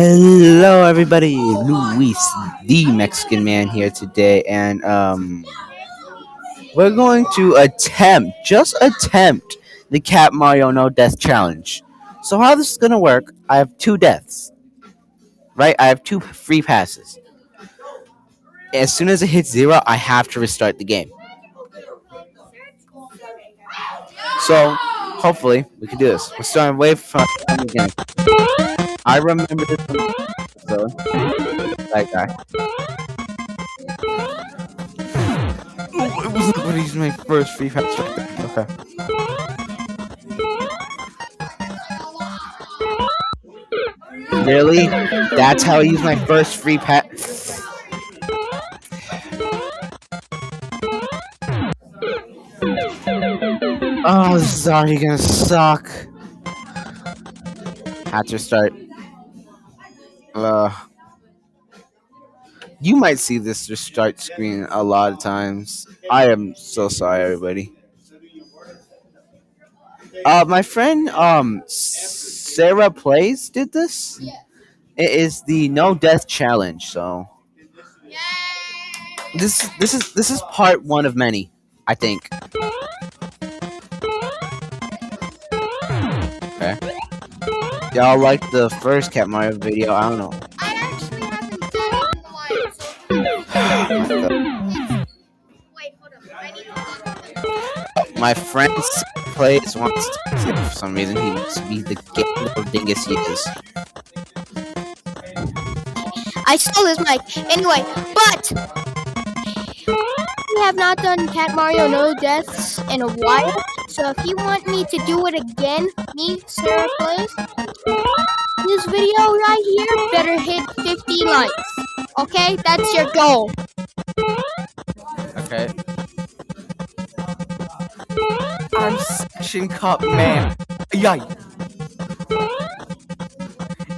Hello, everybody. Luis, the Mexican man, here today, and we're going to just attempt the Cat Mario No Death Challenge. So how this is gonna work? I have two deaths, right? I have two free passes. As soon as it hits zero, I have to restart the game. So hopefully we can do this. We're starting way from the beginning. I remember this episode. That guy. Oh, it wasn't going to use my first free pass right there. Okay. Really? That's how I use my first free pass. Oh, this is already gonna suck. Had to start. Uh, you might see this restart screen a lot of times. I am so sorry, everybody. My friend Sarah Plays did this. It is the no death challenge. So this is part one of many. I think. Okay. Y'all like the first Cat Mario video? I don't know. My friend plays wants to for some reason. He wants to be the game little dingus he is. I stole his mic. Anyway, but we have not done Cat Mario No Deaths in a while. So if you want me to do it again, me, Sarah Plays, this video right here better hit 50 likes. Okay? That's your goal. Okay. I'm Section Cup Man. Yay!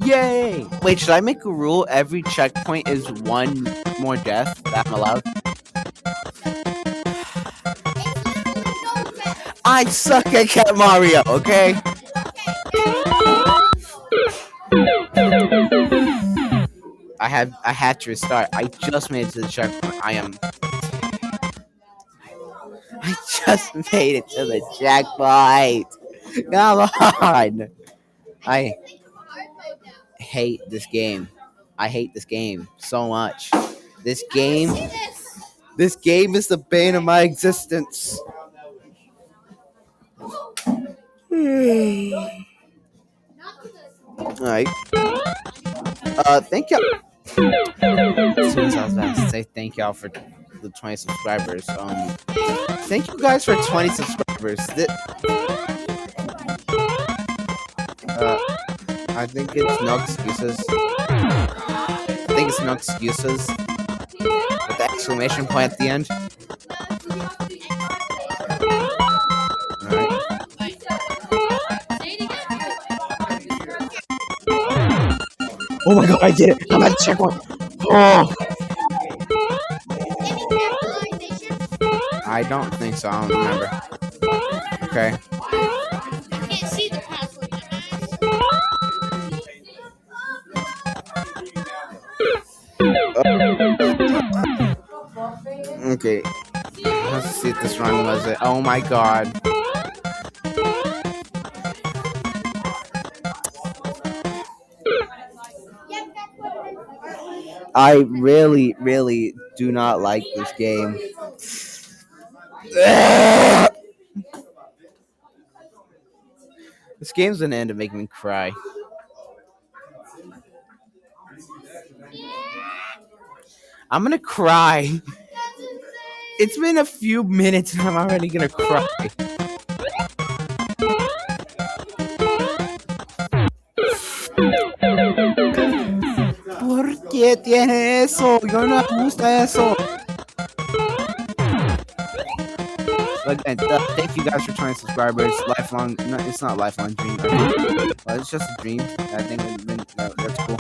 Yay! Wait, should I make a rule? Every checkpoint is one more death that I'm allowed? I suck at Cat Mario, okay? I had to restart. I just made it to the checkpoint. I just made it to the checkpoint. Come on. I hate this game. I hate this game so much. This game This game is the bane of my existence. Alright. Thank you. As soon as I was about to say thank y'all for the 20 subscribers. Thank you guys for 20 subscribers. I think it's no excuses. I think it's no excuses. With the exclamation point at the end. Alright. Oh my god, I did it! I'm at the checkpoint! Oh! I don't think so. I don't remember. Okay. I can't see the password. Okay. Let's see if this run was it. Oh my god. I really, really do not like this game. This game's gonna end up making me cry. I'm gonna cry. It's been a few minutes and I'm already gonna cry. ¿Por qué tiene eso? Yo no me gusta eso. Again, thank you guys for 20 subscribers. Lifelong, no, it's not a lifelong dream. Well, it's just a dream. I think that's cool.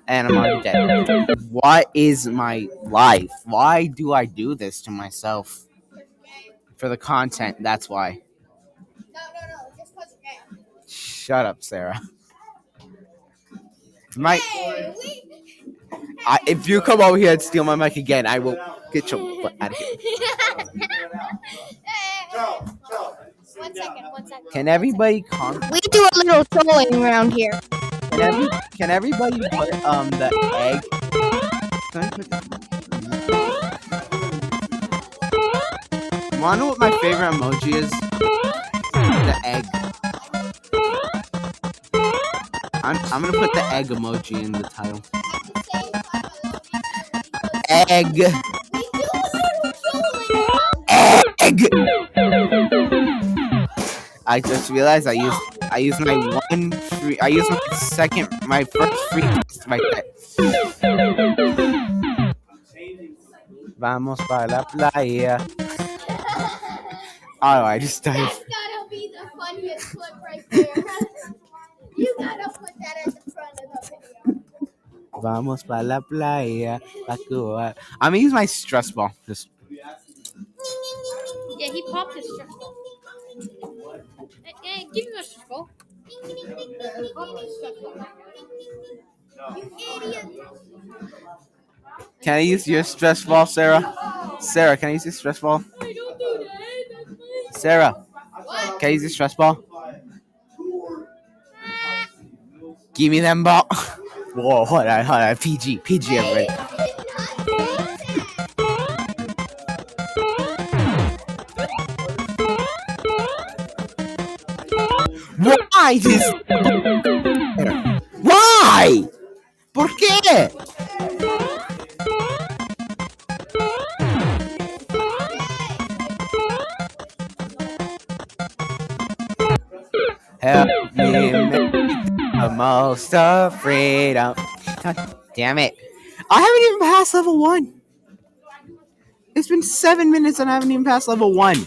And I'm already dead. What is my life? Why do I do this to myself? For the content, that's why. No, just cause you can. Shut up, Sarah. My, if you come over here and steal my mic again, I will get your butt out of here. One second. Can everybody calm? We do a little trolling around here. Can everybody put the egg? Can I put wanna know what my favorite emoji is? The egg. I'm gonna put the egg emoji in the title. Egg. Egg. I just realized I used my first free text right there. Vamos para la playa. Oh, I just died. That's gotta be the funniest clip right there. You gotta put that at the front of the video. Vamos para la playa. I'm gonna use my stress ball. Just. Yeah, he popped his stress ball. Hey, give me a stress ball. You idiot. Can I use your stress ball, Sarah? Sarah, can I use your stress ball? I don't do that. Sarah, What? can I use your stress ball? Give me them ball. Whoa, hold on. PG, everybody. Why this? Why? ¿Por qué? Help me make the most of freedom. God damn it. I haven't even passed level 1. It's been 7 minutes and I haven't even passed level 1.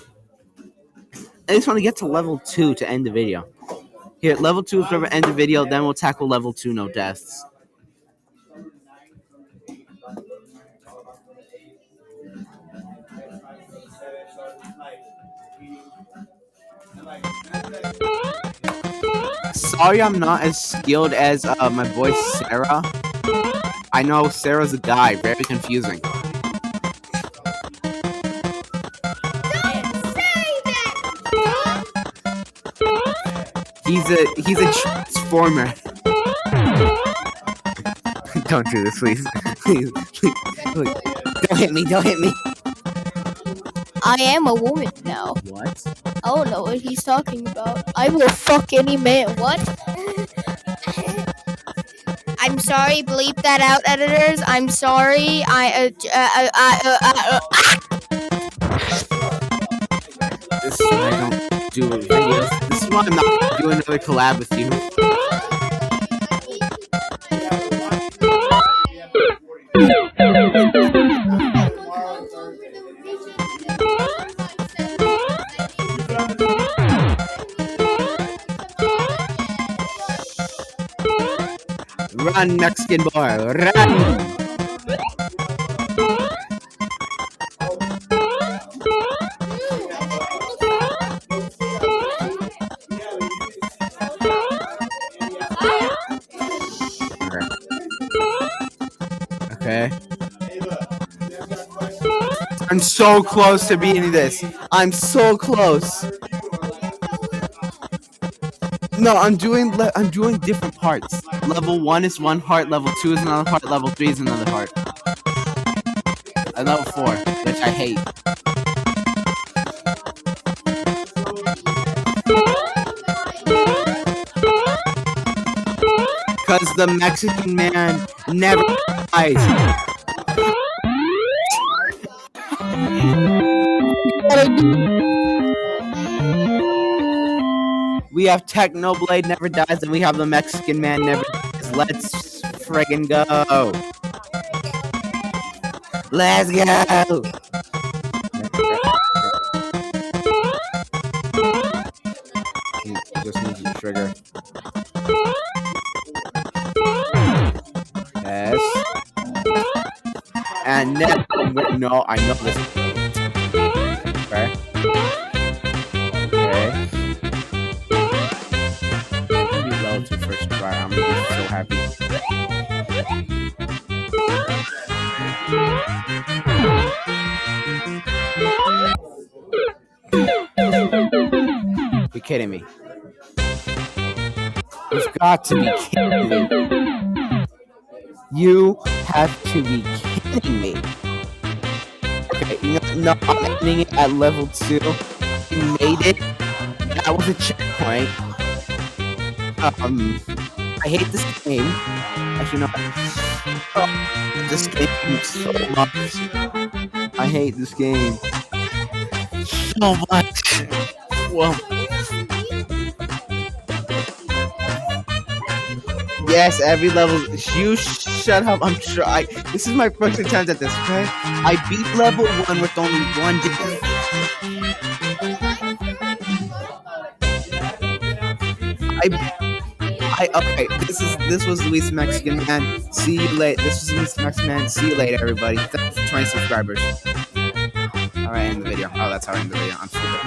I just want to get to level 2 to end the video. Here, level 2 is where we end the video, then we'll tackle level 2, no deaths. Sorry I'm not as skilled as my boy Sarah. I know Sarah's a guy, very confusing. He's a transformer. Don't do this, please. Please. Don't hit me. I am a woman now. What? I don't know what he's talking about. I will fuck any man. What? I'm sorry. Bleep that out, editors. I'm sorry. This is why I don't do videos. This is why I'm not doing another collab with you. Run, Mexican boy, run! Okay. I'm so close to beating this. I'm so close. No, I'm doing different parts. Level 1 is one part, level 2 is another part, level 3 is another part. And level 4, which I hate. Because the Mexican man never dies. We have Technoblade never dies, and we have the Mexican man never dies. Let's friggin' go. Let's go. Just need to trigger. Yes. And then, no, I know this. Okay. Okay. I'm gonna be low to first try. I'm gonna be so happy. You're kidding me. You've got to be kidding me. You have to be kidding me. Okay, no, I'm ending it at level 2. You made it. That was a checkpoint. I hate this game. Actually, no. Oh, this game so much. I hate this game so much. Well, yes, every level. You shut up. I'm sure. This is my first attempt at this. Okay, I beat level 1 with only 1 death. Okay. This was Luis Mexican Man. See you later. This was Luis Mexican Man. See you later, everybody. Thanks for 20 subscribers. All right, end the video. Oh, that's how I end the video. I'm stupid.